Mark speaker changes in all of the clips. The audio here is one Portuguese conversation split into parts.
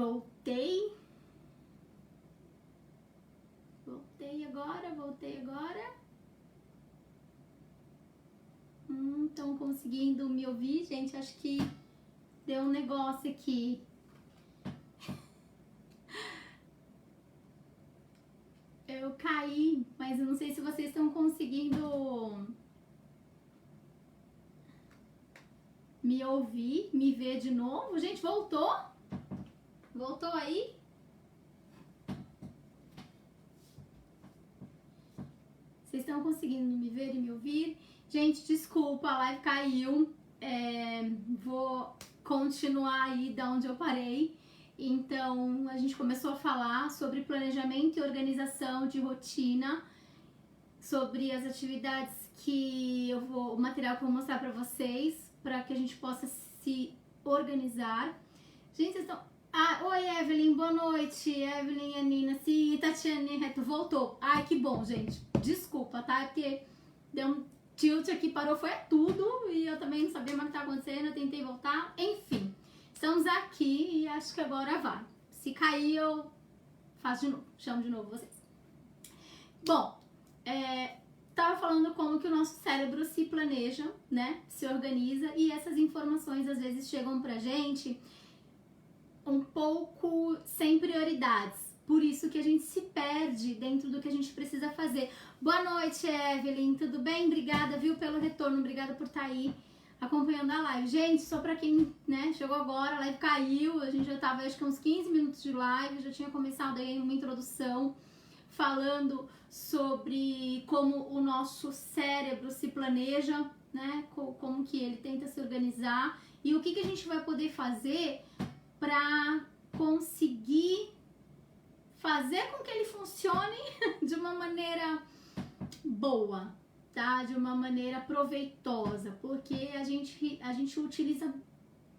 Speaker 1: Voltei. Voltei agora. Estão conseguindo me ouvir, gente? Acho que deu um negócio aqui. Eu caí, mas eu não sei se vocês estão conseguindo me ouvir, me ver de novo. Gente, voltou? Voltou aí? Vocês estão conseguindo me ver e me ouvir? Gente, desculpa, a live caiu. Vou continuar aí da onde eu parei. Então, a gente começou a falar sobre planejamento e organização de rotina, sobre as atividades o material que eu vou mostrar pra vocês, para que a gente possa se organizar. Gente, vocês estão... oi, Evelyn, boa noite. Evelyn, Anina, sim, Tatiane Reto, voltou. Ai, que bom, gente. Desculpa, tá? É porque deu um tilt aqui, parou, foi tudo, e eu também não sabia mais o que tá acontecendo, eu tentei voltar, enfim. Estamos aqui e acho que agora vai. Se cair, eu faço de novo, chamo de novo vocês. Bom, tava falando como que o nosso cérebro se planeja, né? Se organiza, e essas informações às vezes chegam pra gente um pouco sem prioridades. Por isso que a gente se perde dentro do que a gente precisa fazer. Boa noite, Evelyn, tudo bem? Obrigada, viu, pelo retorno, obrigada por estar aí acompanhando a live. Gente, só pra quem, né, chegou agora, a live caiu, a gente já tava, acho que uns 15 minutos de live, já tinha começado aí uma introdução falando sobre como o nosso cérebro se planeja, né, como que ele tenta se organizar e o que a gente vai poder fazer pra conseguir fazer com que ele funcione de uma maneira boa, tá? De uma maneira proveitosa, porque a gente utiliza muito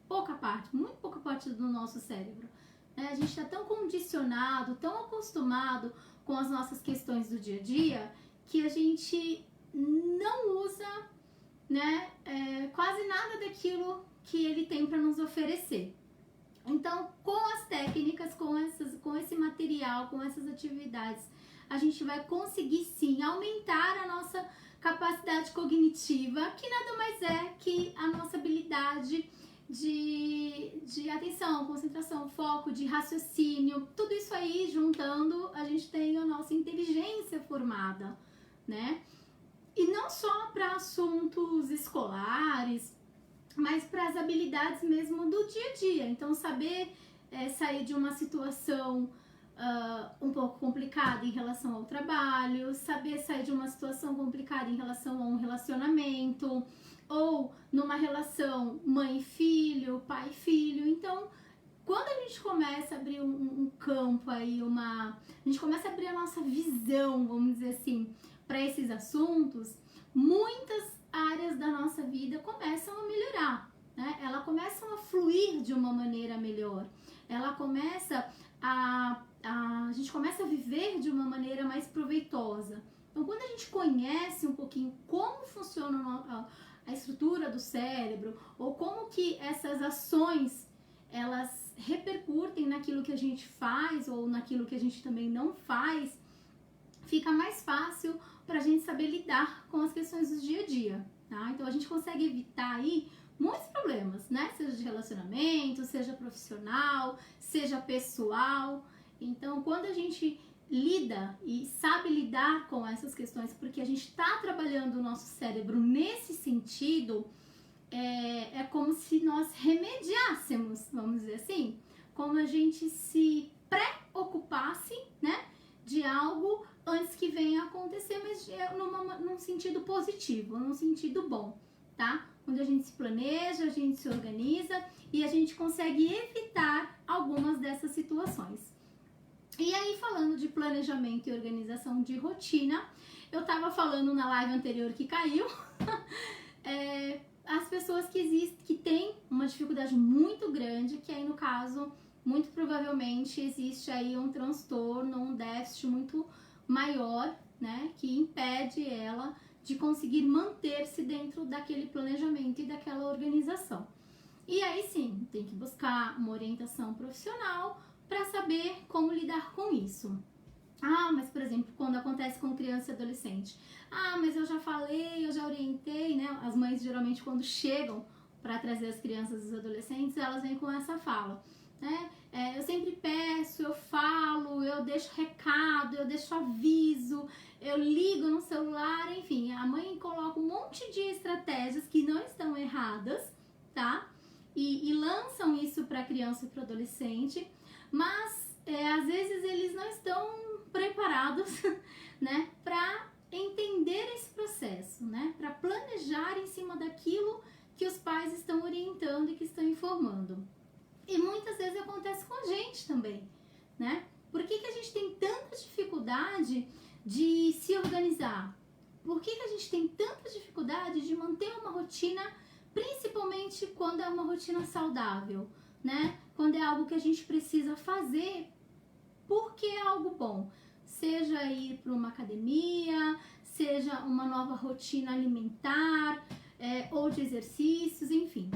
Speaker 1: pouca parte do nosso cérebro, né? A gente está tão condicionado, tão acostumado com as nossas questões do dia a dia, que a gente não usa, né, quase nada daquilo que ele tem para nos oferecer. Então, com as técnicas, com esse material, com essas atividades, a gente vai conseguir sim aumentar a nossa capacidade cognitiva, que nada mais é que a nossa habilidade de atenção, concentração, foco, de raciocínio, tudo isso aí juntando, a gente tem a nossa inteligência formada, né? E não só para assuntos escolares, mas para as habilidades mesmo do dia a dia. Então, saber sair de uma situação um pouco complicada em relação ao trabalho, saber sair de uma situação complicada em relação a um relacionamento, ou numa relação mãe e filho, pai e filho. Então, quando a gente começa a abrir um campo aí, a gente começa a abrir a nossa visão, vamos dizer assim, para esses assuntos, muitas áreas da nossa vida começam a melhorar, né? Elas começam a fluir de uma maneira melhor. A gente começa a viver de uma maneira mais proveitosa. Então, quando a gente conhece um pouquinho como funciona a estrutura do cérebro, ou como que essas ações, elas repercutem naquilo que a gente faz, ou naquilo que a gente também não faz, fica mais fácil para a gente saber lidar com as questões do dia a dia, tá? Então, a gente consegue evitar aí muitos problemas, né? Seja de relacionamento, seja profissional, seja pessoal. Então, quando a gente lida e sabe lidar com essas questões, porque a gente está trabalhando o nosso cérebro nesse sentido, é como se nós remediássemos, vamos dizer assim, como a gente se preocupasse, né, de algo antes que venha a acontecer, mas num sentido positivo, num sentido bom, tá? Onde a gente se planeja, a gente se organiza e a gente consegue evitar algumas dessas situações. E aí, falando de planejamento e organização de rotina, eu tava falando na live anterior que caiu, as pessoas que têm uma dificuldade muito grande, que aí no caso, muito provavelmente existe aí um transtorno, um déficit muito maior, né, que impede ela de conseguir manter-se dentro daquele planejamento e daquela organização. E aí sim, tem que buscar uma orientação profissional para saber como lidar com isso. Ah, mas por exemplo, quando acontece com criança e adolescente. Ah, mas eu já falei, eu já orientei, né? As mães geralmente quando chegam para trazer as crianças e os adolescentes, elas vêm com essa fala, né? Eu sempre peço, eu falo, eu deixo recado, eu deixo aviso, eu ligo no celular, enfim, a mãe coloca um monte de estratégias que não estão erradas, tá? E lançam isso para a criança e para o adolescente, mas às vezes eles não estão preparados, né, para entender esse processo, né, para planejar em cima daquilo que os pais estão orientando e que estão informando. E muitas vezes acontece com a gente também, né? Por que a gente tem tanta dificuldade de se organizar? Por que a gente tem tanta dificuldade de manter uma rotina, principalmente quando é uma rotina saudável, né? Quando é algo que a gente precisa fazer porque é algo bom. Seja ir para uma academia, seja uma nova rotina alimentar, ou de exercícios, enfim.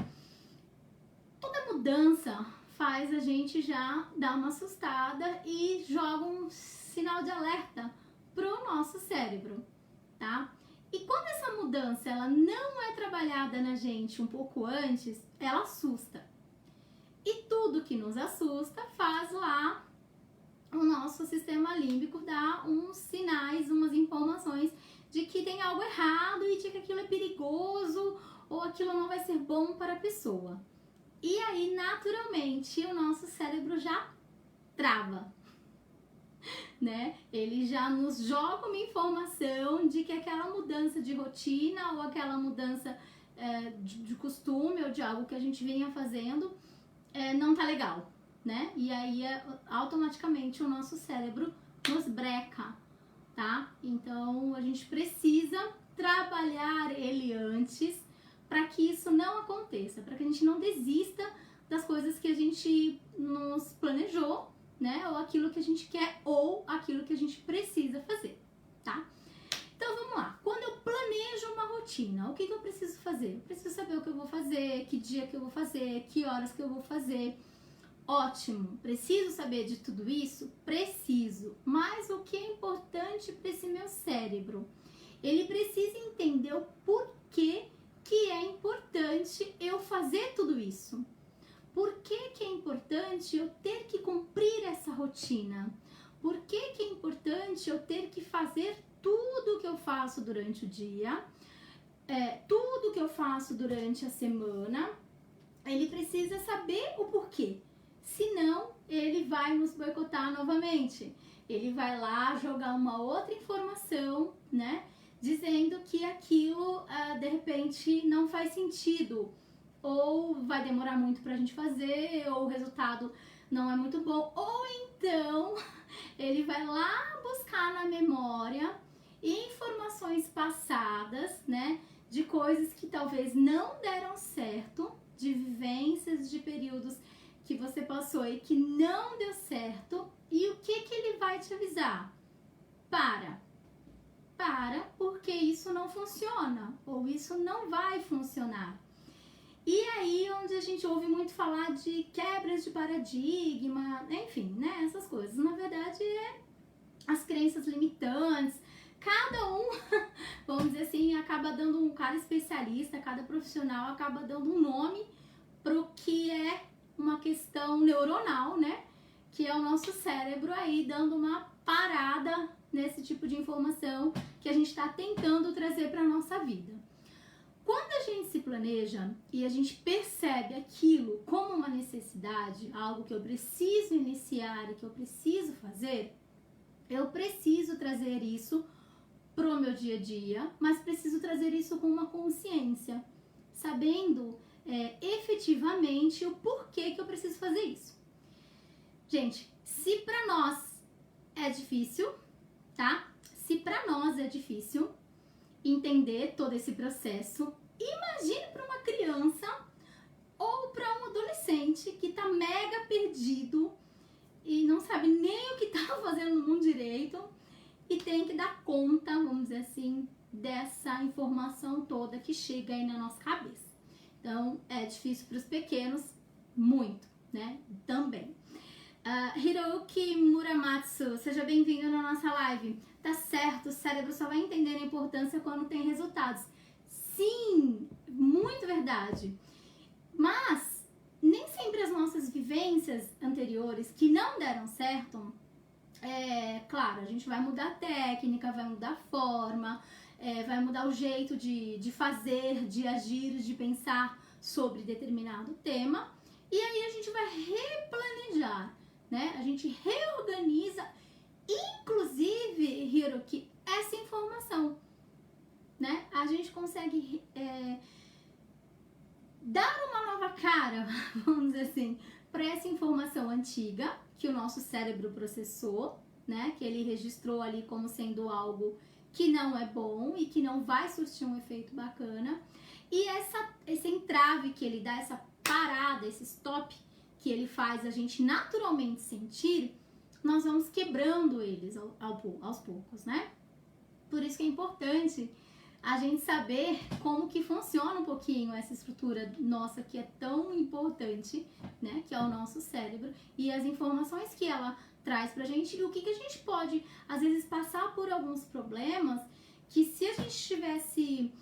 Speaker 1: Toda mudança faz a gente já dar uma assustada e joga um sinal de alerta pro nosso cérebro, tá? E quando essa mudança ela não é trabalhada na gente um pouco antes, ela assusta. E tudo que nos assusta faz lá o nosso sistema límbico dar uns sinais, umas informações de que tem algo errado e de que aquilo é perigoso ou aquilo não vai ser bom para a pessoa. E aí, naturalmente, o nosso cérebro já trava, né? Ele já nos joga uma informação de que aquela mudança de rotina ou aquela mudança de costume ou de algo que a gente vinha fazendo não tá legal, né? E aí, automaticamente, o nosso cérebro nos breca, tá? Então, a gente precisa trabalhar ele antes para que isso não aconteça, para que a gente não desista das coisas que a gente nos planejou, né? Ou aquilo que a gente quer, ou aquilo que a gente precisa fazer, tá? Então vamos lá. Quando eu planejo uma rotina, o que eu preciso fazer? Eu preciso saber o que eu vou fazer, que dia que eu vou fazer, que horas que eu vou fazer. Ótimo, preciso saber de tudo isso? Preciso. Mas o que é importante para esse meu cérebro? Ele precisa entender o porquê que é importante eu fazer tudo isso. Por que é importante eu ter que cumprir essa rotina? Por que é importante eu ter que fazer tudo que eu faço durante o dia, tudo que eu faço durante a semana? Ele precisa saber o porquê. Senão, ele vai nos boicotar novamente. Ele vai lá jogar uma outra informação, né? Dizendo que aquilo, de repente, não faz sentido. Ou vai demorar muito pra gente fazer, ou o resultado não é muito bom. Ou então, ele vai lá buscar na memória informações passadas, né? De coisas que talvez não deram certo, de vivências, de períodos que você passou e que não deu certo. E o que ele vai te avisar? Para, porque isso não funciona, ou isso não vai funcionar. E aí, onde a gente ouve muito falar de quebras de paradigma, enfim, né, essas coisas. Na verdade, as crenças limitantes. Cada um, vamos dizer assim, acaba dando um cara especialista, cada profissional acaba dando um nome pro que é uma questão neuronal, né? Que é o nosso cérebro aí dando uma parada nesse tipo de informação que a gente está tentando trazer para a nossa vida. Quando a gente se planeja e a gente percebe aquilo como uma necessidade, algo que eu preciso iniciar e que eu preciso fazer, eu preciso trazer isso pro meu dia a dia, mas preciso trazer isso com uma consciência, sabendo efetivamente o porquê que eu preciso fazer isso. Gente, se pra nós é difícil, tá? Se pra nós é difícil entender todo esse processo, imagine para uma criança ou para um adolescente que tá mega perdido e não sabe nem o que tá fazendo no mundo direito e tem que dar conta, vamos dizer assim, dessa informação toda que chega aí na nossa cabeça. Então, é difícil para os pequenos, muito, né? Também. Hiroki Muramatsu, seja bem-vindo na nossa live. Tá certo, o cérebro só vai entender a importância quando tem resultados. Sim, muito verdade. Mas nem sempre as nossas vivências anteriores que não deram certo, claro, a gente vai mudar a técnica, vai mudar a forma, vai mudar o jeito de fazer, de agir, de pensar sobre determinado tema. E aí a gente vai replanejar, né? A gente reorganiza, inclusive, Hiroki, essa informação, né? A gente consegue dar uma nova cara, vamos dizer assim, para essa informação antiga que o nosso cérebro processou, né? Que ele registrou ali como sendo algo que não é bom e que não vai surtir um efeito bacana. E esse entrave que ele dá, essa parada, esse stop que ele faz a gente naturalmente sentir, nós vamos quebrando eles aos poucos, né? Por isso que é importante a gente saber como que funciona um pouquinho essa estrutura nossa que é tão importante, né? Que é o nosso cérebro e as informações que ela traz pra gente e o que a gente pode, às vezes, passar por alguns problemas que se a gente tivesse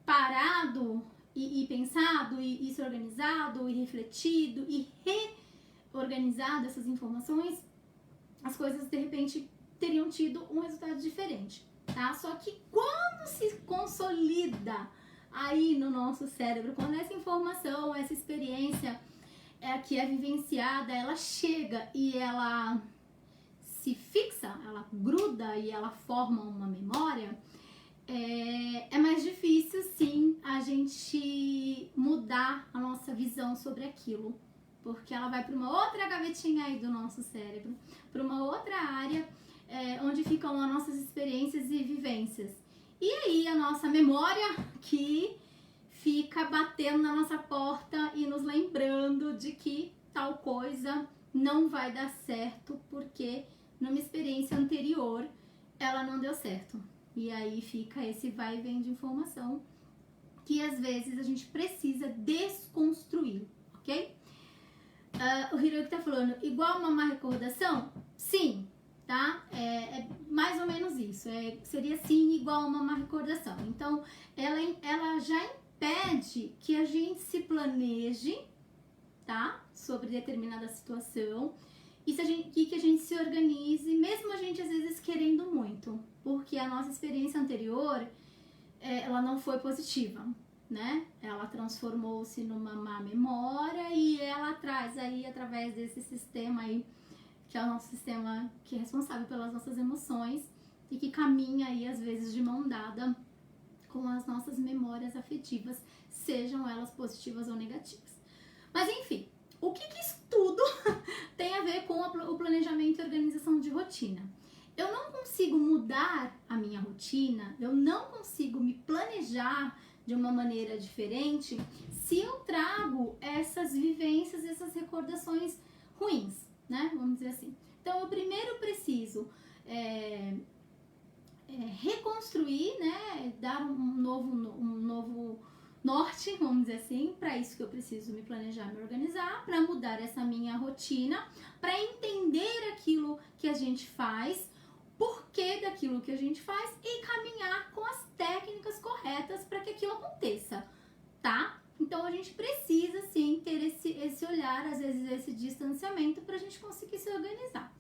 Speaker 1: parado e pensado e se organizado e refletido e reorganizado essas informações, as coisas de repente teriam tido um resultado diferente, tá? Só que quando se consolida aí no nosso cérebro, quando essa informação, essa experiência que é vivenciada, ela chega e ela se fixa, ela gruda e ela forma uma memória, é mais difícil, sim, a gente mudar a nossa visão sobre aquilo, porque ela vai para uma outra gavetinha aí do nosso cérebro, para uma outra área onde ficam as nossas experiências e vivências. E aí a nossa memória que fica batendo na nossa porta e nos lembrando de que tal coisa não vai dar certo porque numa experiência anterior ela não deu certo. E aí fica esse vai e vem de informação que às vezes a gente precisa desconstruir, ok? O Hiroki tá falando, igual uma má recordação? Sim, tá? É mais ou menos isso. Seria sim igual uma má recordação. Então, ela já impede que a gente se planeje, tá? Sobre determinada situação. E que a gente se organize, mesmo a gente às vezes querendo muito, porque a nossa experiência anterior, ela não foi positiva, né? Ela transformou-se numa má memória e ela traz aí, através desse sistema aí, que é o nosso sistema que é responsável pelas nossas emoções e que caminha aí, às vezes, de mão dada com as nossas memórias afetivas, sejam elas positivas ou negativas. Mas, enfim, o que isso tudo tem a ver com o planejamento e organização de rotina? Eu não consigo mudar a minha rotina, eu não consigo me planejar de uma maneira diferente se eu trago essas vivências, essas recordações ruins, né? Vamos dizer assim. Então, eu primeiro preciso reconstruir, né? Dar um novo norte, vamos dizer assim. Para isso que eu preciso me planejar, me organizar, para mudar essa minha rotina, para entender aquilo que a gente faz, porquê daquilo que a gente faz e caminhar com as técnicas corretas para que aquilo aconteça, tá? Então a gente precisa sim ter esse olhar, às vezes esse distanciamento para a gente conseguir se organizar.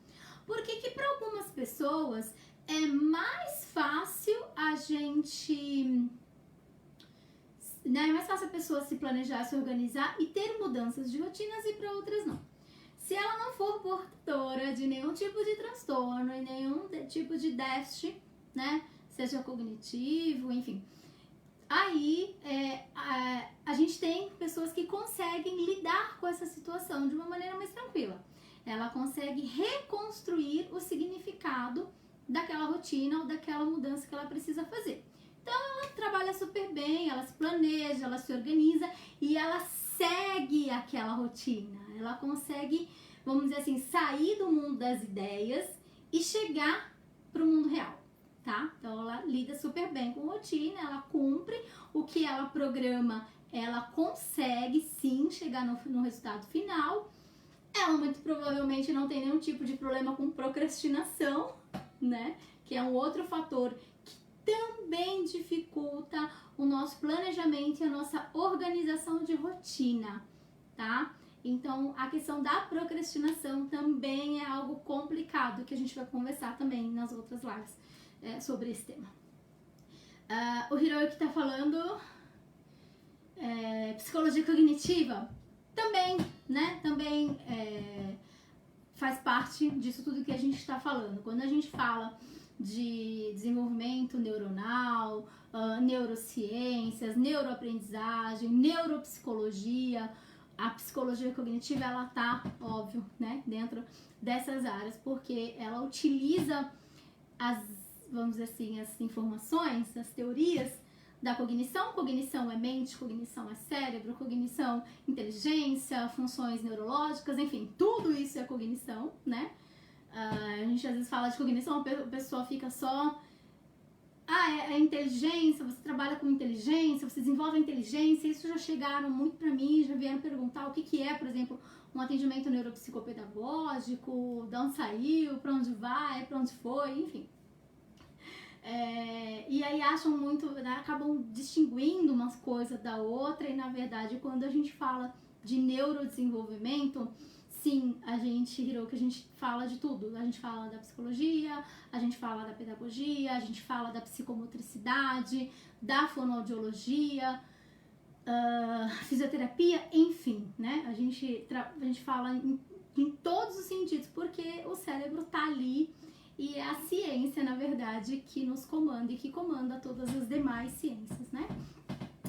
Speaker 1: Porque que para algumas pessoas é mais fácil a gente... É mais fácil a pessoa se planejar, se organizar e ter mudanças de rotinas e para outras não. Se ela não for portadora de nenhum tipo de transtorno e nenhum tipo de déficit, né, seja cognitivo, enfim, aí a gente tem pessoas que conseguem lidar com essa situação de uma maneira mais tranquila. Ela consegue reconstruir o significado daquela rotina ou daquela mudança que ela precisa fazer. Então ela trabalha super bem, ela se planeja, ela se organiza e ela segue aquela rotina. Ela consegue, vamos dizer assim, sair do mundo das ideias e chegar para o mundo real, tá? Então ela lida super bem com rotina, ela cumpre o que ela programa, ela consegue sim chegar no resultado final. ela muito provavelmente não tem nenhum tipo de problema com procrastinação, né? Que é um outro fator que também dificulta o nosso planejamento e a nossa organização de rotina, tá? Então, a questão da procrastinação também é algo complicado, que a gente vai conversar também nas outras lives sobre esse tema. O Hiroyuki tá falando psicologia cognitiva, também, né? Também faz parte disso tudo que a gente está falando. Quando a gente fala de desenvolvimento neuronal, neurociências, neuroaprendizagem, neuropsicologia, a psicologia cognitiva, ela tá, óbvio, né, dentro dessas áreas, porque ela utiliza vamos dizer assim, as informações, as teorias da cognição. Cognição é mente, cognição é cérebro, cognição, inteligência, funções neurológicas, enfim, tudo isso é cognição, né? A gente às vezes fala de cognição, a pessoa fica só... é inteligência, você trabalha com inteligência, você desenvolve a inteligência. Isso já chegaram muito pra mim, já vieram perguntar o que é, por exemplo, um atendimento neuropsicopedagógico, de onde saiu, pra onde vai, pra onde foi, enfim. E aí acham muito, né, acabam distinguindo umas coisas da outra, e na verdade quando a gente fala de neurodesenvolvimento, sim, a gente fala de tudo. A gente fala da psicologia, a gente fala da pedagogia, a gente fala da psicomotricidade, da fonoaudiologia, fisioterapia, enfim, né? A gente fala em todos os sentidos, porque o cérebro tá ali e é a ciência, na verdade, que nos comanda e que comanda todas as demais ciências, né?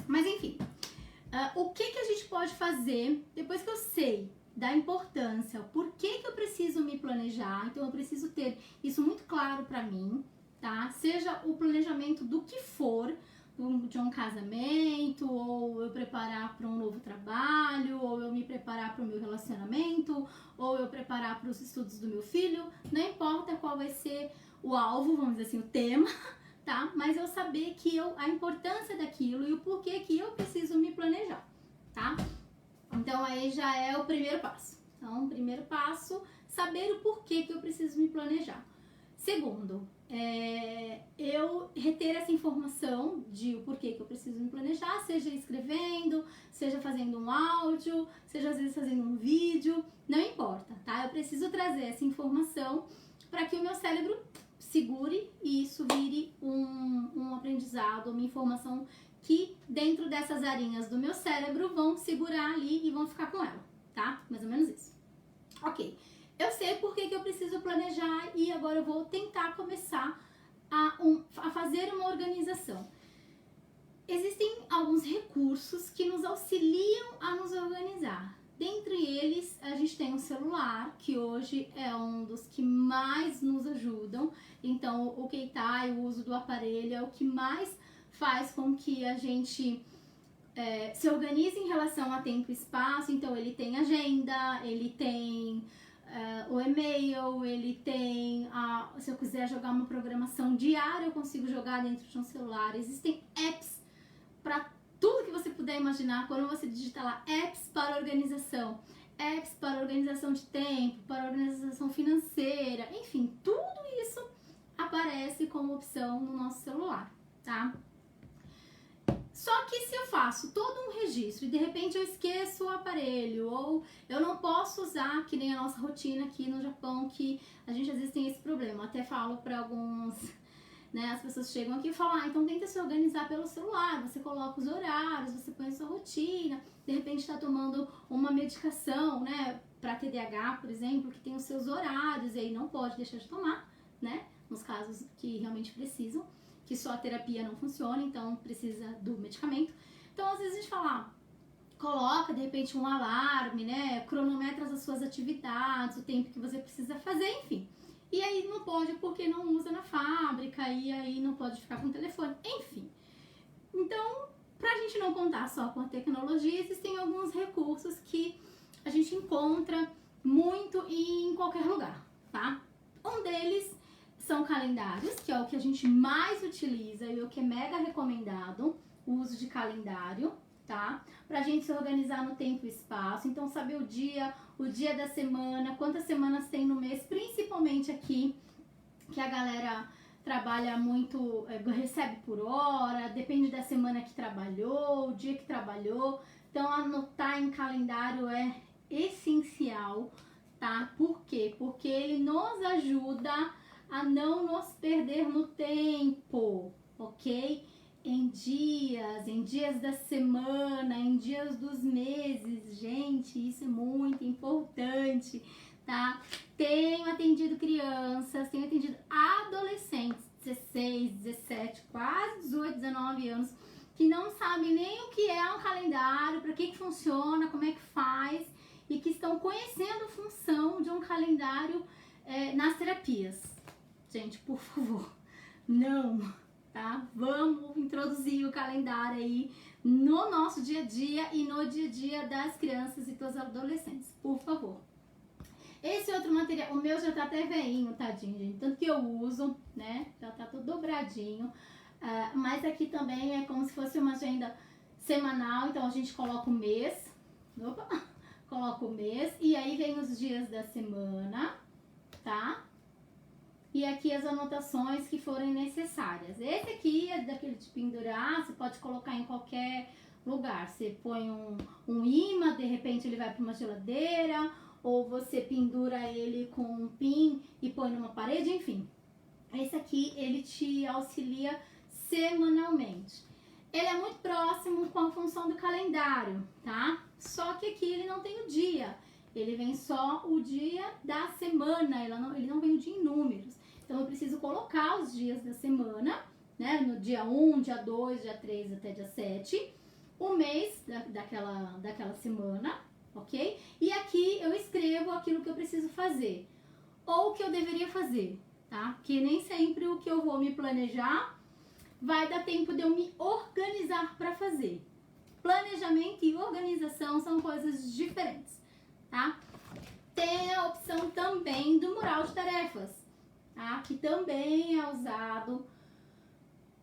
Speaker 1: Mas enfim, o que a gente pode fazer depois que eu sei da importância, por que eu preciso me planejar? Então eu preciso ter isso muito claro pra mim, tá? Seja o planejamento do que for, de um casamento, ou eu preparar para um novo trabalho, ou eu me preparar para o meu relacionamento, ou eu preparar para os estudos do meu filho, não importa qual vai ser o alvo, vamos dizer assim, o tema, tá? Mas eu saber a importância daquilo e o porquê que eu preciso me planejar, tá? Então aí já é o primeiro passo. Então, o primeiro passo, saber o porquê que eu preciso me planejar. Segundo, eu reter essa informação de o porquê que eu preciso me planejar, seja escrevendo, seja fazendo um áudio, seja às vezes fazendo um vídeo, não importa, tá? Eu preciso trazer essa informação para que o meu cérebro segure e isso vire um aprendizado, uma informação que dentro dessas arinhas do meu cérebro vão segurar ali e vão ficar com ela, tá? Mais ou menos isso. Ok. Eu sei por que eu preciso planejar e agora eu vou tentar começar a fazer uma organização. Existem alguns recursos que nos auxiliam a nos organizar. Dentre eles, a gente tem o celular, que hoje é um dos que mais nos ajudam. Então, o Keitai, o uso do aparelho, é o que mais faz com que a gente se organize em relação a tempo e espaço. Então, ele tem agenda, ele tem... o e-mail, ele tem se eu quiser jogar uma programação diária, eu consigo jogar dentro de um celular. Existem apps para tudo que você puder imaginar. Quando você digita lá apps para organização, apps para organização de tempo, para organização financeira, enfim, tudo isso aparece como opção no nosso celular, tá? Só que se eu faço todo um registro e de repente eu esqueço o aparelho, ou eu não posso usar, que nem a nossa rotina aqui no Japão, que a gente às vezes tem esse problema. Eu até falo para alguns, né, as pessoas chegam aqui e falam, então tenta se organizar pelo celular, você coloca os horários, você põe a sua rotina, de repente está tomando uma medicação, né, para TDAH, por exemplo, que tem os seus horários e aí não pode deixar de tomar, né, nos casos que realmente precisam, que só a terapia não funciona, então precisa do medicamento. Então, às vezes a gente fala, coloca de repente um alarme, né, cronometra as suas atividades, o tempo que você precisa fazer, enfim. E aí não pode porque não usa na fábrica, e aí não pode ficar com o telefone, enfim. Então, pra gente não contar só com a tecnologia, existem alguns recursos que a gente encontra muito em qualquer lugar, tá? Um deles são calendários, que é o que a gente mais utiliza e o que é mega recomendado, o uso de calendário, tá? Pra gente se organizar no tempo e espaço, então saber o dia, o dia da semana, quantas semanas tem no mês, principalmente aqui, que a galera trabalha muito, recebe por hora, depende da semana que trabalhou, o dia que trabalhou. Então, anotar em calendário é essencial, tá? Por quê? Porque ele nos ajuda a não nos perder no tempo, ok? Em dias da semana, em dias dos meses, gente, isso é muito importante, tá? Tenho atendido crianças, tenho atendido adolescentes, 16, 17, quase 18, 19 anos, que não sabem nem o que é um calendário, para que funciona, como é que faz, e que estão conhecendo a função de um calendário nas terapias. Gente, por favor, não, tá? Vamos introduzir o calendário aí no nosso dia a dia e no dia a dia das crianças e dos adolescentes, por favor. Esse outro material, o meu já tá até veinho, tadinho, gente, tanto que eu uso, né? Já tá todo dobradinho, mas aqui também é como se fosse uma agenda semanal, então a gente coloca o mês, coloca o mês, e aí vem os dias da semana, tá? E aqui as anotações que forem necessárias. Esse aqui é daquele de pendurar, você pode colocar em qualquer lugar. Você põe um imã, de repente ele vai para uma geladeira, ou você pendura ele com um pin e põe numa parede, enfim. Esse aqui, ele te auxilia semanalmente. Ele é muito próximo com a função do calendário, tá? Só que aqui ele não tem o dia. Ele vem só o dia da semana, ele não vem o dia em números. Então eu preciso colocar os dias da semana, né? No dia 1, dia 2, dia 3 até dia 7, o mês daquela semana, ok? E aqui eu escrevo aquilo que eu preciso fazer, ou o que eu deveria fazer, tá? Porque nem sempre o que eu vou me planejar vai dar tempo de eu me organizar para fazer. Planejamento e organização são coisas diferentes, tá? Tem a opção também do mural de tarefas, tá? Que também é usado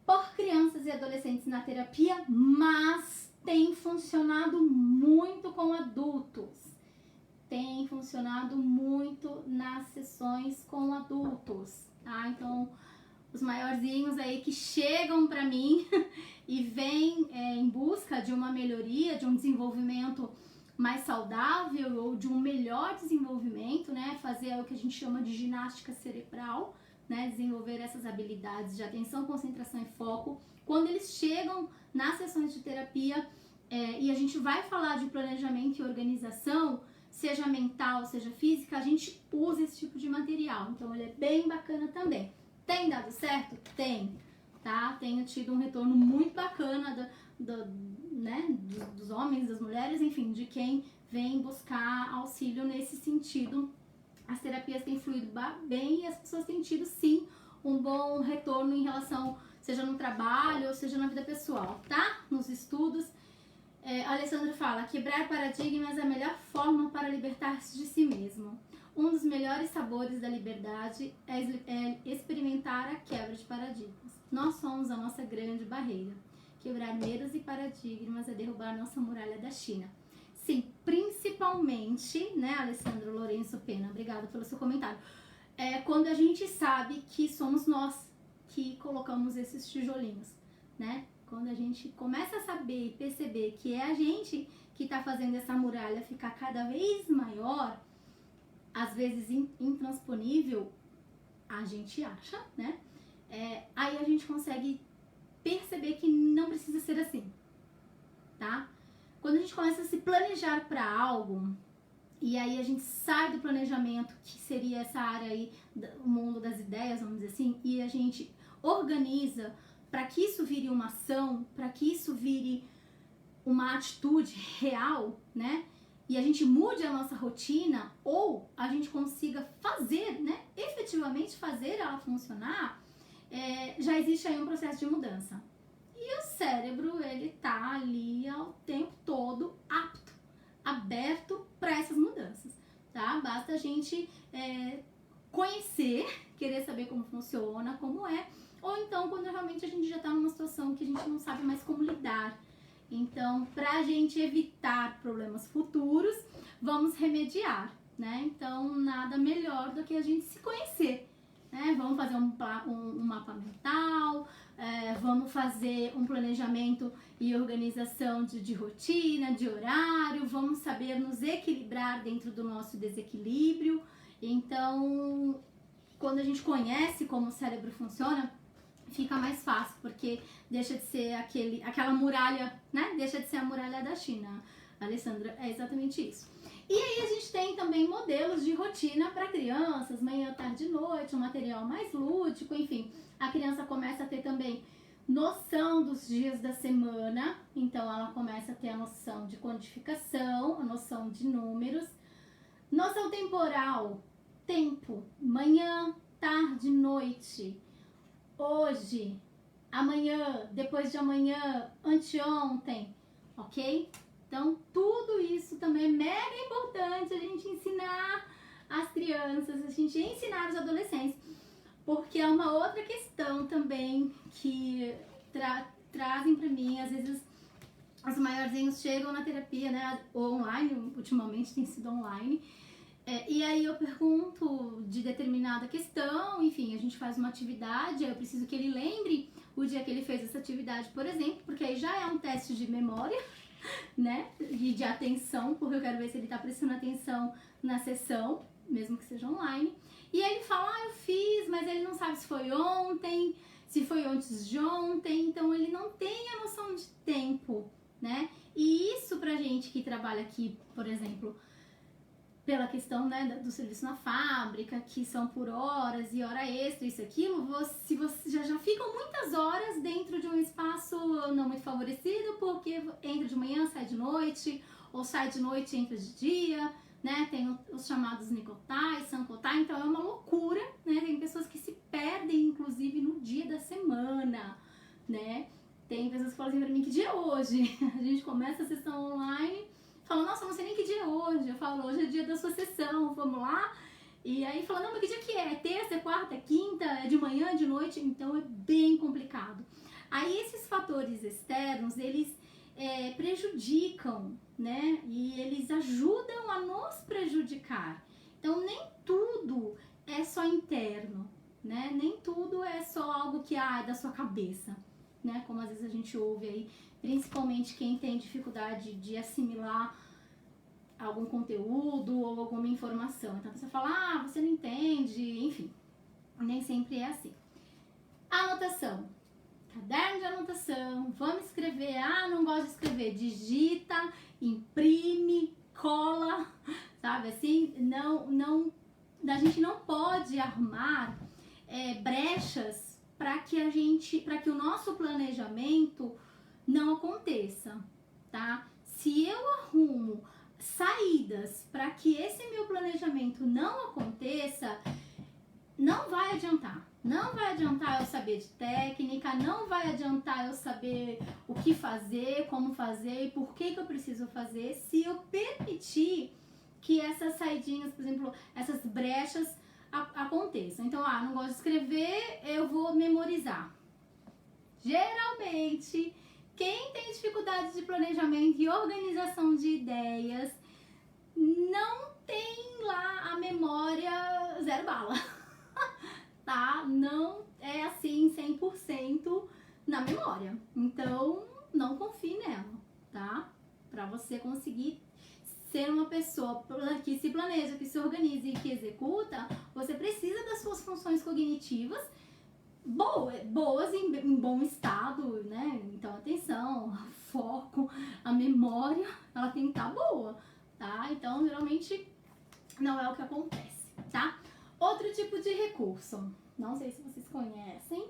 Speaker 1: por crianças e adolescentes na terapia, mas tem funcionado muito com adultos. Tem funcionado muito nas sessões com adultos, tá? Então, os maiorzinhos aí que chegam para mim e vêm em busca de uma melhoria, de um desenvolvimento mais saudável ou de um melhor desenvolvimento, né? Fazer o que a gente chama de ginástica cerebral, né? Desenvolver essas habilidades de atenção, concentração e foco. Quando eles chegam nas sessões de terapia e a gente vai falar de planejamento e organização, seja mental, seja física, a gente usa esse tipo de material. Então, ele é bem bacana também. Tem dado certo? Tem, tá? Tenho tido um retorno muito bacana dos homens, das mulheres, enfim, de quem vem buscar auxílio nesse sentido. As terapias têm fluído bem e as pessoas têm tido, sim, um bom retorno em relação, seja no trabalho ou seja na vida pessoal, tá? Nos estudos. A Alessandra fala, quebrar paradigmas é a melhor forma para libertar-se de si mesmo. Um dos melhores sabores da liberdade é experimentar a quebra de paradigmas. Nós somos a nossa grande barreira. Quebrar medos e paradigmas é derrubar a nossa muralha da China. Sim, principalmente, né, Alessandro Lourenço Pena, obrigada pelo seu comentário. Quando a gente sabe que somos nós que colocamos esses tijolinhos, né? Quando a gente começa a saber e perceber que é a gente que está fazendo essa muralha ficar cada vez maior, às vezes intransponível, a gente acha, né? Aí a gente consegue perceber que não precisa ser assim, tá? Quando a gente começa a se planejar para algo, e aí a gente sai do planejamento, que seria essa área aí, o mundo das ideias, vamos dizer assim, e a gente organiza para que isso vire uma ação, para que isso vire uma atitude real, né? E a gente mude a nossa rotina, ou a gente consiga fazer, né? Efetivamente fazer ela funcionar, já existe aí um processo de mudança. E o cérebro, ele tá ali ao tempo todo apto, aberto para essas mudanças, tá? Basta a gente conhecer, querer saber como funciona, como é, ou então quando realmente a gente já tá numa situação que a gente não sabe mais como lidar. Então, para a gente evitar problemas futuros, vamos remediar, né? Então, nada melhor do que a gente se conhecer, né? Vamos fazer um mapa mental, vamos fazer um planejamento e organização de rotina, de horário, vamos saber nos equilibrar dentro do nosso desequilíbrio. Então, quando a gente conhece como o cérebro funciona, fica mais fácil, porque deixa de ser aquela muralha, né? Deixa de ser a muralha da China, Alessandra, é exatamente isso. E aí a gente tem também modelos de rotina para crianças, manhã, tarde e noite, um material mais lúdico, enfim. A criança começa a ter também noção dos dias da semana, então ela começa a ter a noção de quantificação, a noção de números, noção temporal, tempo, manhã, tarde, noite, hoje, amanhã, depois de amanhã, anteontem, ok? Então, tudo isso também é mega importante a gente ensinar as crianças, a gente ensinar os adolescentes, porque é uma outra questão também que trazem pra mim, às vezes os maiorzinhos chegam na terapia, né, ou online, ultimamente tem sido online, e aí eu pergunto de determinada questão, enfim, a gente faz uma atividade, eu preciso que ele lembre o dia que ele fez essa atividade, por exemplo, porque aí já é um teste de memória, né, e de atenção, porque eu quero ver se ele tá prestando atenção na sessão, mesmo que seja online. E aí ele fala, eu fiz, mas ele não sabe se foi ontem, se foi antes de ontem, então ele não tem a noção de tempo, né? E isso pra gente que trabalha aqui, por exemplo, pela questão, né, do serviço na fábrica, que são por horas e hora extra, isso e aquilo, você já ficam muitas horas dentro de um espaço não muito favorecido, porque entra de manhã, sai de noite, ou sai de noite e entra de dia, né, tem os chamados Nikotai, Sankotai, então é uma loucura, né, tem pessoas que se perdem, inclusive, no dia da semana, né, tem pessoas que falam assim pra mim, que dia é hoje? A gente começa a sessão online, fala, nossa, não sei nem que dia é hoje. Eu falo, hoje é dia da sua sessão, vamos lá? E aí fala, não, mas que dia que é? É terça, é quarta, é quinta, é de manhã, é de noite? Então é bem complicado. Aí esses fatores externos, eles prejudicam, né? E eles ajudam a nos prejudicar. Então nem tudo é só interno, né? Nem tudo é só algo que é da sua cabeça, né? Como às vezes a gente ouve aí, principalmente quem tem dificuldade de assimilar algum conteúdo ou alguma informação. Então você fala, você não entende, enfim, nem sempre é assim. Anotação, caderno de anotação, vamos escrever, não gosto de escrever, digita, imprime, cola, sabe assim, a gente não pode arrumar brechas para que o nosso planejamento não aconteça, tá? Se eu arrumo saídas para que esse meu planejamento não aconteça, não vai adiantar. Não vai adiantar eu saber de técnica, não vai adiantar eu saber o que fazer, como fazer e por que eu preciso fazer, se eu permitir que essas saidinhas, por exemplo, essas brechas aconteçam. Então, não gosto de escrever, eu vou memorizar. Geralmente, quem tem dificuldade de planejamento e organização de ideias não tem lá a memória zero bala, tá? Não é assim 100% na memória. Então, não confie nela, tá? Pra você conseguir ser uma pessoa que se planeja, que se organiza e que executa, você precisa das suas funções cognitivas boas em bom estado, né? Então, atenção, foco, a memória, ela tem que estar boa, tá? Então, geralmente, não é o que acontece, tá? Outro tipo de recurso, não sei se vocês conhecem,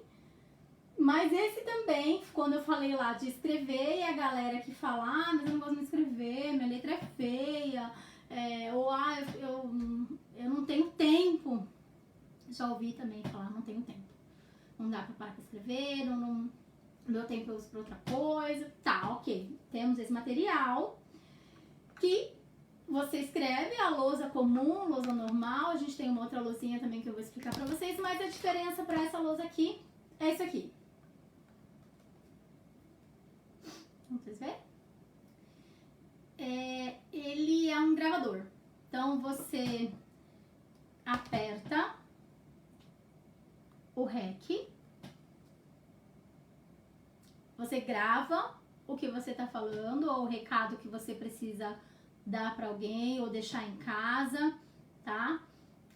Speaker 1: mas esse também, quando eu falei lá de escrever, e a galera que fala, mas eu não gosto de escrever, minha letra é feia, ou eu não tenho tempo. Já ouvi também falar, não tenho tempo. Não dá pra parar pra escrever, meu tempo eu uso pra outra coisa. Tá, ok. Temos esse material que você escreve, a lousa comum, lousa normal. A gente tem uma outra lousinha também que eu vou explicar pra vocês, mas a diferença pra essa lousa aqui é isso aqui. Vocês verem? você aperta o REC, você grava o que você tá falando, ou o recado que você precisa dar para alguém, ou deixar em casa, tá?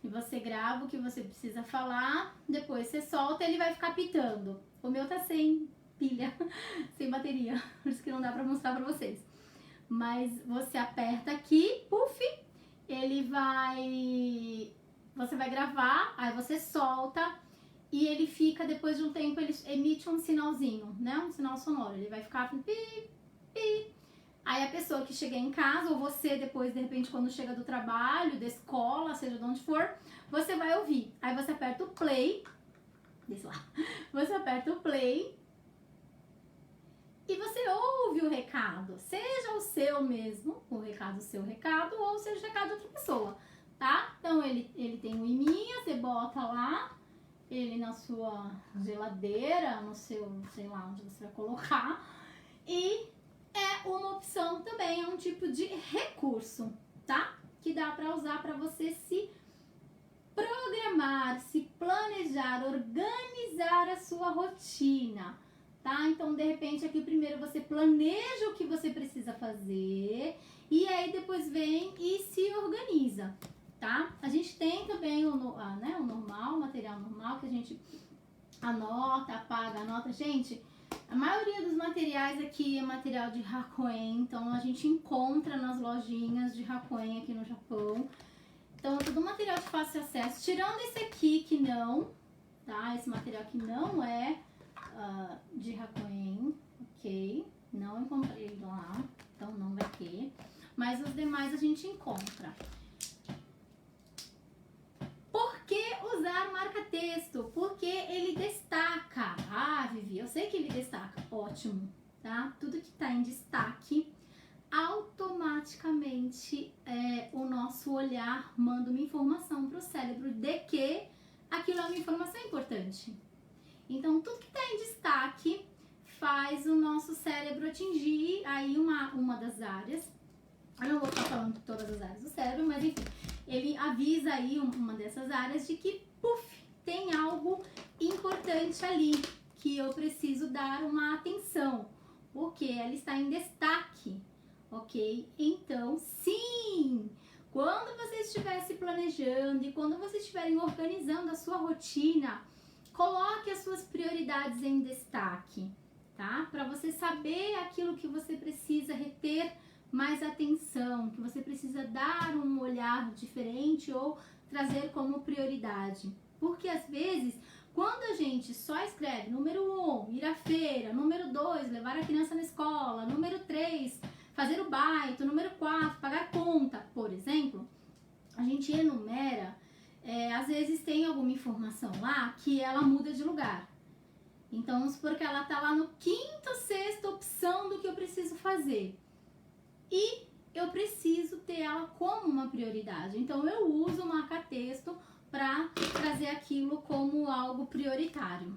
Speaker 1: E você grava o que você precisa falar, depois você solta e ele vai ficar pitando. O meu tá sem pilha, sem bateria, por isso que não dá pra mostrar pra vocês. Mas você aperta aqui, puff, ele vai... Você vai gravar, aí você solta e ele fica, depois de um tempo, ele emite um sinalzinho, né? Um sinal sonoro. Ele vai ficar pi, pi. Aí a pessoa que chega em casa, ou você depois, de repente, quando chega do trabalho, da escola, seja de onde for, você vai ouvir. Aí você aperta o play, desse lá, você aperta o play e você ouve o recado, seja o seu mesmo, o recado, seu recado, ou seja o recado de outra pessoa, tá? Então ele tem um imã, você bota lá, ele na sua geladeira, no seu, sei lá onde você vai colocar, e é uma opção também, é um tipo de recurso, tá? Que dá pra usar pra você se programar, se planejar, organizar a sua rotina, tá? Então, de repente, aqui primeiro você planeja o que você precisa fazer e aí depois vem e se organiza, tá? A gente tem também o normal, o material normal, que a gente anota, apaga, anota. Gente, a maioria dos materiais aqui é material de Hakuen, então a gente encontra nas lojinhas de Hakuen aqui no Japão. Então é tudo material de fácil acesso, tirando esse aqui que não, tá? Esse material aqui não é de Hakuen, ok? Não encontrei lá, então não vai ter. Mas os demais a gente encontra. Por que usar marca-texto? Porque ele destaca. Ah, Vivi, eu sei que ele destaca. Ótimo, tá? Tudo que tá em destaque, automaticamente o nosso olhar manda uma informação para o cérebro de que aquilo é uma informação importante. Então, tudo que está em destaque faz o nosso cérebro atingir aí uma das áreas. Eu não vou estar falando de todas as áreas do cérebro, mas enfim, ele avisa aí uma dessas áreas de que, puf, tem algo importante ali que eu preciso dar uma atenção, porque ela está em destaque. Ok? Então, sim! Quando você estiver se planejando e quando vocês estiverem organizando a sua rotina, coloque as suas prioridades em destaque, tá? Para você saber aquilo que você precisa reter mais atenção, que você precisa dar um olhar diferente ou trazer como prioridade. Porque às vezes, quando a gente só escreve número 1, ir à feira, número 2, levar a criança na escola, número 3, fazer o baito, número 4, pagar conta, por exemplo, a gente enumera, às vezes tem alguma informação lá que ela muda de lugar. Então, vamos supor que ela tá lá no quinta, sexta opção do que eu preciso fazer. E eu preciso ter ela como uma prioridade. Então, eu uso o marca-texto para trazer aquilo como algo prioritário.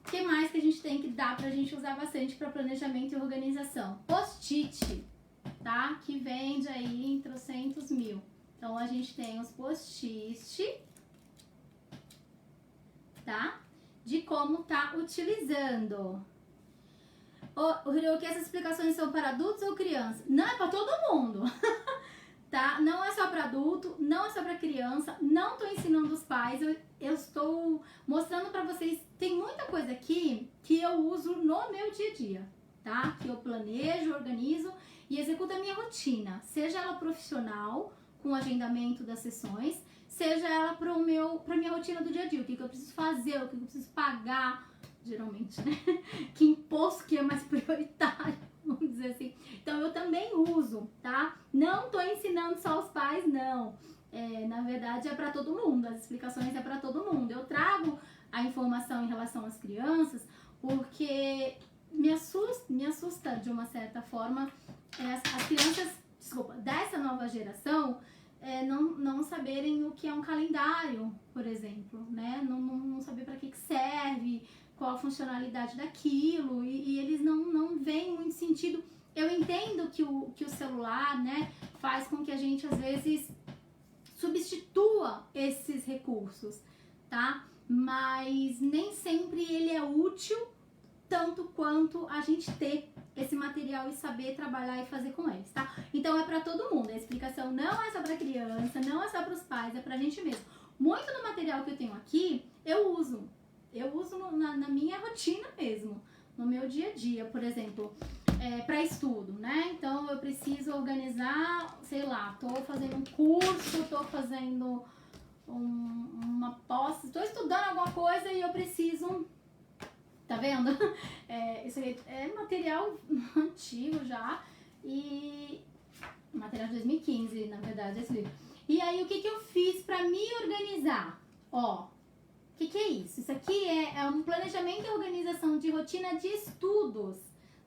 Speaker 1: O que mais que a gente tem que dar pra gente usar bastante para planejamento e organização? Post-it, tá? Que vende aí em trocentos mil. Então, a gente tem os post-it, tá? De como tá utilizando. O Hiroki, essas explicações são para adultos ou crianças? Não, é para todo mundo. Tá? Não é só para adulto, não é só para criança, não tô ensinando os pais, eu estou mostrando para vocês, tem muita coisa aqui que eu uso no meu dia a dia, tá? Que eu planejo, organizo e executo a minha rotina, seja ela profissional, com o agendamento das sessões, seja ela pra minha rotina do dia a dia, o que eu preciso fazer, o que eu preciso pagar, geralmente, né? Que imposto que é mais prioritário, vamos dizer assim. Então, eu também uso, tá? Não tô ensinando só os pais, não. Na verdade, é para todo mundo. As explicações é para todo mundo. Eu trago a informação em relação às crianças porque me assusta de uma certa forma as crianças, dessa nova geração, não saberem o que é um calendário, por exemplo, né? Não saber para que serve, qual a funcionalidade daquilo, e eles não veem muito sentido. Eu entendo que o celular, né, faz com que a gente, às vezes, substitua esses recursos, tá? Mas nem sempre ele é útil tanto quanto a gente ter esse material e saber trabalhar e fazer com eles, tá? Então é pra todo mundo, a explicação não é só pra criança, não é só pros pais, é pra gente mesmo. Muito do material que eu tenho aqui, eu uso na minha rotina mesmo, no meu dia a dia, por exemplo, para estudo, né? Então eu preciso organizar, sei lá, tô fazendo um curso, tô fazendo uma pós, estou estudando alguma coisa e eu preciso, tá vendo? Isso aí é material antigo já, e material de 2015, na verdade, esse livro. E aí, o que eu fiz para me organizar? Ó, o que é isso? Isso aqui é um planejamento e organização de rotina de estudos,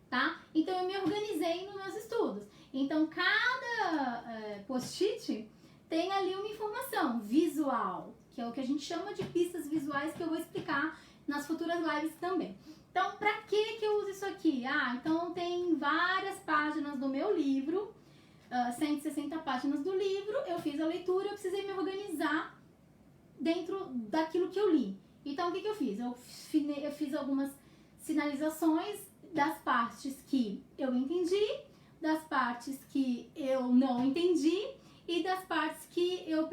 Speaker 1: tá? Então, eu me organizei nos meus estudos. Então, cada post-it tem ali uma informação visual, que é o que a gente chama de pistas visuais, que eu vou explicar nas futuras lives também. Então, pra que eu uso isso aqui? Então tem várias páginas do meu livro, 160 páginas do livro, eu fiz a leitura, eu precisei me organizar dentro daquilo que eu li. Então, o que eu fiz? Eu fiz algumas sinalizações das partes que eu entendi, das partes que eu não entendi e das partes que eu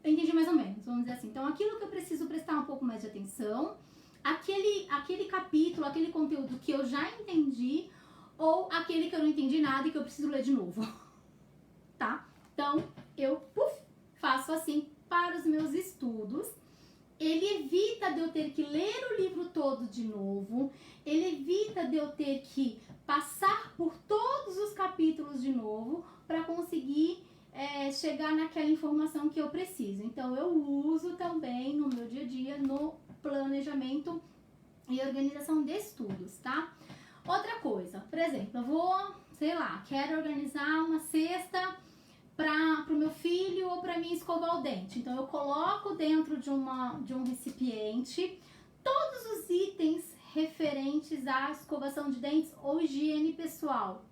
Speaker 1: entendi mais ou menos, vamos dizer assim. Então, aquilo que eu preciso prestar um pouco mais de atenção, aquele capítulo, aquele conteúdo que eu já entendi, ou aquele que eu não entendi nada e que eu preciso ler de novo, tá? Então, eu faço assim para os meus estudos. Ele evita de eu ter que ler o livro todo de novo, ele evita de eu ter que passar por todos os capítulos de novo para conseguir chegar naquela informação que eu preciso. Então, eu uso também no meu dia a dia, no planejamento e organização de estudos, tá? Outra coisa, por exemplo, eu vou, sei lá, quero organizar uma cesta para o meu filho ou para mim escovar o dente. Então, eu coloco dentro de um recipiente todos os itens referentes à escovação de dentes ou higiene pessoal,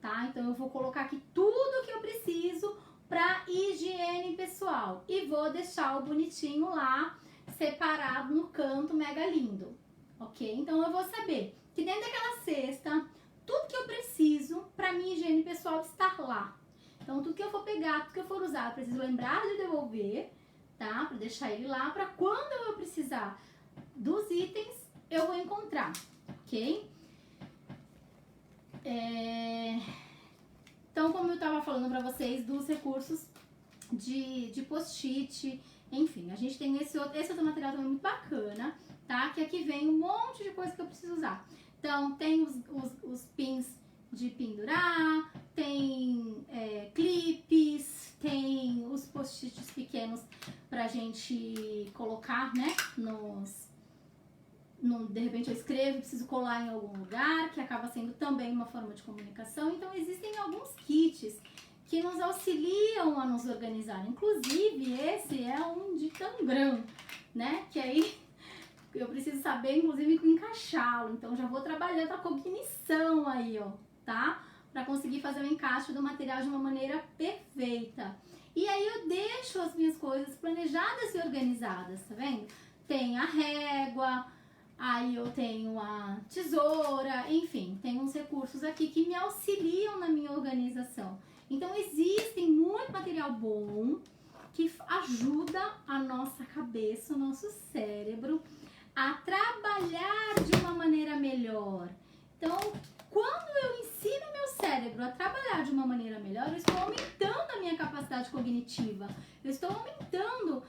Speaker 1: tá? Então, eu vou colocar aqui tudo que eu preciso para higiene pessoal e vou deixar o bonitinho lá, separado no canto, mega lindo, ok? Então, eu vou saber que dentro daquela cesta, tudo que eu preciso para minha higiene pessoal estar lá. Então, tudo que eu for pegar, tudo que eu for usar, eu preciso lembrar de devolver, tá? Para deixar ele lá, para quando eu precisar dos itens, eu vou encontrar, ok? Então, como eu estava falando para vocês dos recursos de post-it, enfim, a gente tem esse outro material também muito bacana, tá? Que aqui vem um monte de coisa que eu preciso usar. Então, tem os pins de pendurar, tem clipes, tem os post-its pequenos pra gente colocar, né, de repente eu escrevo e preciso colar em algum lugar, que acaba sendo também uma forma de comunicação. Então, existem alguns kits que nos auxiliam a nos organizar. Inclusive, esse é um de tangram, né, que aí eu preciso saber, inclusive, encaixá-lo. Então, já vou trabalhando a cognição aí, ó, tá? Para conseguir fazer o encaixe do material de uma maneira perfeita. E aí eu deixo as minhas coisas planejadas e organizadas, tá vendo? Tem a régua, aí eu tenho a tesoura, enfim, tem uns recursos aqui que me auxiliam na minha organização. Então, existem muito material bom que ajuda a nossa cabeça, o nosso cérebro a trabalhar de uma maneira melhor. Então, quando eu ensino meu cérebro a trabalhar de uma maneira melhor, eu estou aumentando a minha capacidade cognitiva, eu estou aumentando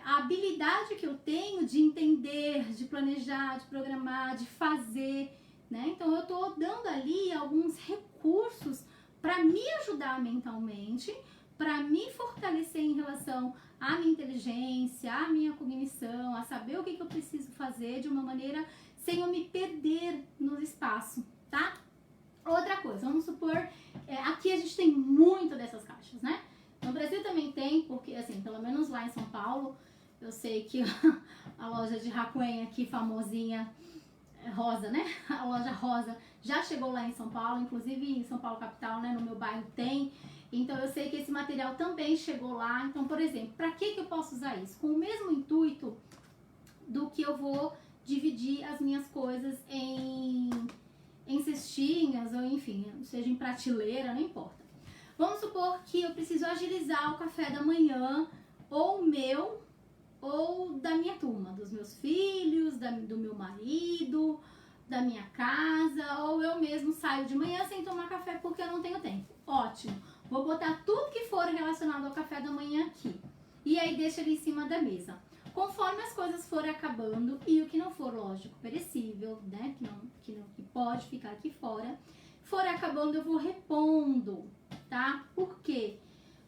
Speaker 1: a habilidade que eu tenho de entender, de planejar, de programar, de fazer, né? Então, eu estou dando ali alguns recursos para me ajudar mentalmente, para me fortalecer em relação à minha inteligência, à minha cognição, a saber o que eu preciso fazer de uma maneira sem eu me perder no espaço, tá? Outra coisa, vamos supor, aqui a gente tem muito dessas caixas, né? No Brasil também tem, porque assim, pelo menos lá em São Paulo, eu sei que a loja de Hakuen aqui, famosinha, Rosa, né? A loja Rosa já chegou lá em São Paulo, inclusive em São Paulo capital, né? No meu bairro tem. Então eu sei que esse material também chegou lá. Então, por exemplo, para que eu posso usar isso? Com o mesmo intuito do que eu vou dividir as minhas coisas em cestinhas ou enfim, seja em prateleira, não importa. Vamos supor que eu preciso agilizar o café da manhã, ou meu, ou da minha turma, dos meus filhos, do meu marido, da minha casa, ou eu mesmo saio de manhã sem tomar café porque eu não tenho tempo. Ótimo, vou botar tudo que for relacionado ao café da manhã aqui. E aí deixa ele em cima da mesa. Conforme as coisas forem acabando e o que não for, lógico, perecível, né, que pode ficar aqui fora, for acabando, eu vou repondo, tá? Por quê?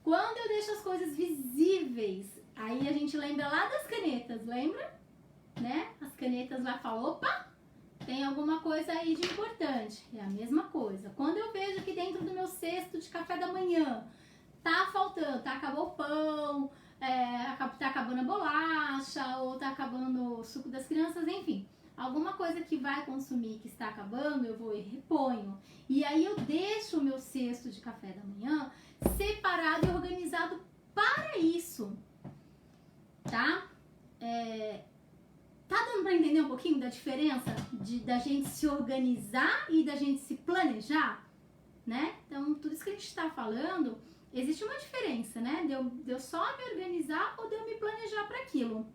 Speaker 1: Quando eu deixo as coisas visíveis, aí a gente lembra lá das canetas, lembra? Né? As canetas lá falam, opa, tem alguma coisa aí de importante. É a mesma coisa. Quando eu vejo que dentro do meu cesto de café da manhã tá faltando, tá acabou o pão, tá acabando a bolacha, ou tá acabando o suco das crianças, enfim. Alguma coisa que vai consumir que está acabando, eu vou e reponho. E aí eu deixo o meu cesto de café da manhã separado e organizado para isso, tá? Tá dando pra entender um pouquinho da diferença da gente se organizar e da gente se planejar, né? Então, tudo isso que a gente tá falando, existe uma diferença, né? De eu só me organizar ou de eu me planejar para aquilo.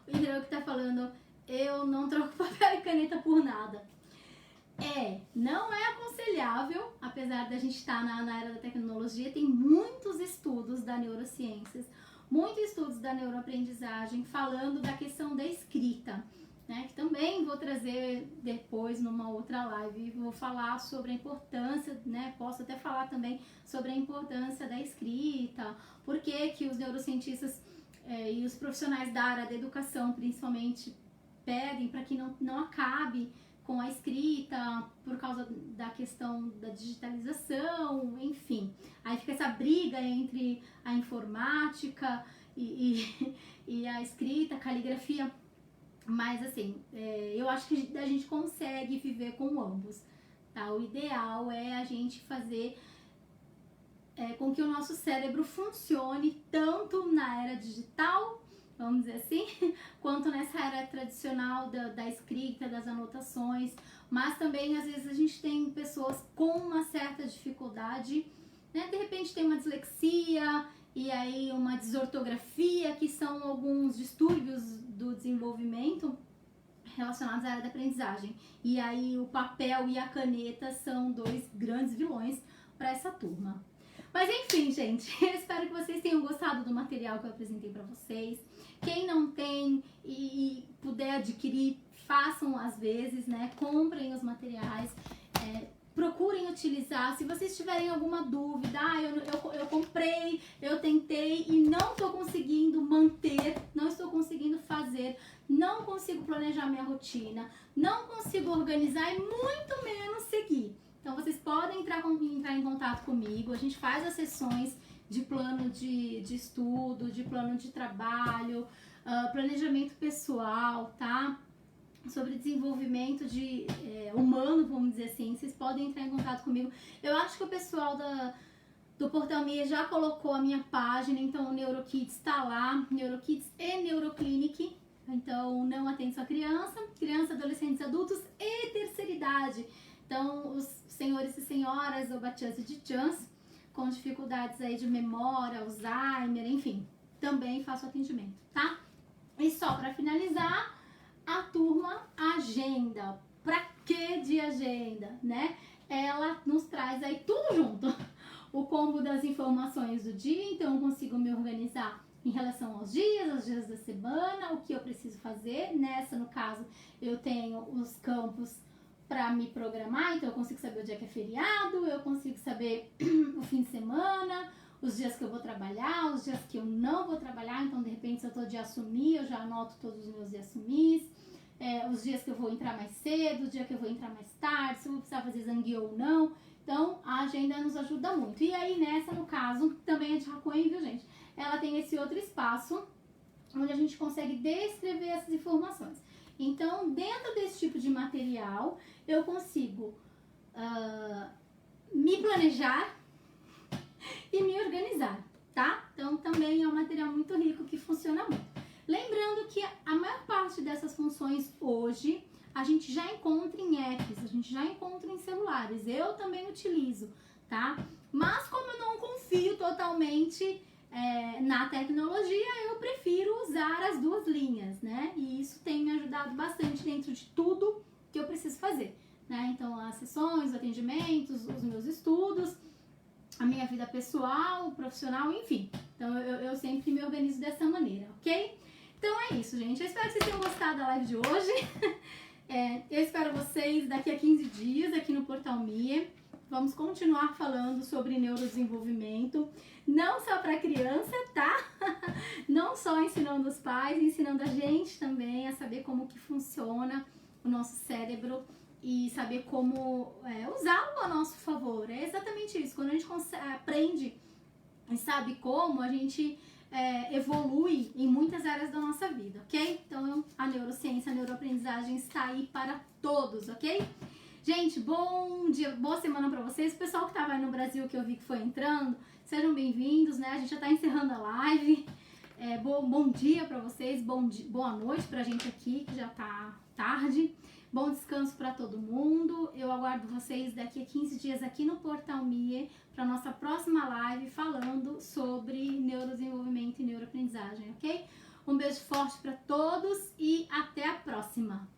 Speaker 1: O Hiro que tá falando, eu não troco papel e caneta por nada. Não é aconselhável, apesar da gente estar na era da tecnologia, tem muitos estudos da neurociências, muitos estudos da neuroaprendizagem falando da questão da escrita, né? Que também vou trazer depois numa outra live, vou falar sobre a importância, né? Posso até falar também sobre a importância da escrita, por que os neurocientistas e os profissionais da área da educação, principalmente, pedem para que não acabe com a escrita por causa da questão da digitalização, enfim. Aí fica essa briga entre a informática e a escrita, a caligrafia. Mas assim, eu acho que a gente consegue viver com ambos, tá? O ideal é a gente fazer com que o nosso cérebro funcione tanto na era digital, vamos dizer assim, quanto nessa era tradicional da escrita, das anotações, mas também às vezes a gente tem pessoas com uma certa dificuldade, né? De repente tem uma dislexia e aí uma desortografia, que são alguns distúrbios do desenvolvimento relacionados à área da aprendizagem. E aí o papel e a caneta são dois grandes vilões para essa turma. Mas enfim, gente, eu espero que vocês tenham gostado do material que eu apresentei para vocês. Quem não tem e puder adquirir, façam às vezes, né? Comprem os materiais, procurem utilizar. Se vocês tiverem alguma dúvida, eu comprei, eu tentei e não estou conseguindo manter, não estou conseguindo fazer, não consigo planejar minha rotina, não consigo organizar e muito menos seguir. Então vocês podem entrar em contato comigo, a gente faz as sessões de plano de estudo, de plano de trabalho, planejamento pessoal, tá? Sobre desenvolvimento humano, vamos dizer assim, vocês podem entrar em contato comigo. Eu acho que o pessoal do Portal Mia já colocou a minha página, então o NeuroKids está lá, NeuroKids e Neuroclinic. Então não atende só criança, adolescentes, adultos e terceira idade. Então, os senhores e senhoras, Obachans e Dichans, com dificuldades aí de memória, Alzheimer, enfim, também faço atendimento, tá? E só para finalizar, a turma agenda. Pra que de agenda, né? Ela nos traz aí tudo junto. O combo das informações do dia, então eu consigo me organizar em relação aos dias da semana, o que eu preciso fazer. Nessa, no caso, eu tenho os campos para me programar, então eu consigo saber o dia que é feriado, eu consigo saber o fim de semana, os dias que eu vou trabalhar, os dias que eu não vou trabalhar, então de repente se eu tô de assumir, eu já anoto todos os meus de assumis, os dias que eu vou entrar mais cedo, o dia que eu vou entrar mais tarde, se eu vou precisar fazer zangue ou não, então a agenda nos ajuda muito. E aí nessa, no caso, também é de Hakuin, viu gente? Ela tem esse outro espaço, onde a gente consegue descrever essas informações. Então, dentro desse tipo de material, eu consigo me planejar e me organizar, tá? Então, também é um material muito rico que funciona muito. Lembrando que a maior parte dessas funções hoje a gente já encontra em apps, a gente já encontra em celulares. Eu também utilizo, tá? Mas como eu não confio totalmente na tecnologia, eu prefiro usar as duas linhas, né? E isso tem me ajudado bastante dentro de tudo que eu preciso fazer, né? Então, as sessões, os atendimentos, os meus estudos, a minha vida pessoal, profissional, enfim. Então, eu sempre me organizo dessa maneira, ok? Então, é isso, gente. Eu espero que vocês tenham gostado da live de hoje. Eu espero vocês daqui a 15 dias aqui no Portal Mie. Vamos continuar falando sobre neurodesenvolvimento, não só para criança, tá? Não só ensinando os pais, ensinando a gente também a saber como que funciona o nosso cérebro e saber como usá-lo a nosso favor. É exatamente isso. Quando a gente aprende e sabe como, a gente evolui em muitas áreas da nossa vida, ok? Então, a neurociência, a neuroaprendizagem está aí para todos, ok? Gente, bom dia, boa semana pra vocês. O pessoal que tava aí no Brasil, que eu vi que foi entrando, sejam bem-vindos, né? A gente já tá encerrando a live. Bom dia pra vocês, boa noite pra gente aqui, que já tá tarde. Bom descanso pra todo mundo. Eu aguardo vocês daqui a 15 dias aqui no Portal Mie pra nossa próxima live falando sobre neurodesenvolvimento e neuroaprendizagem, ok? Um beijo forte pra todos e até a próxima!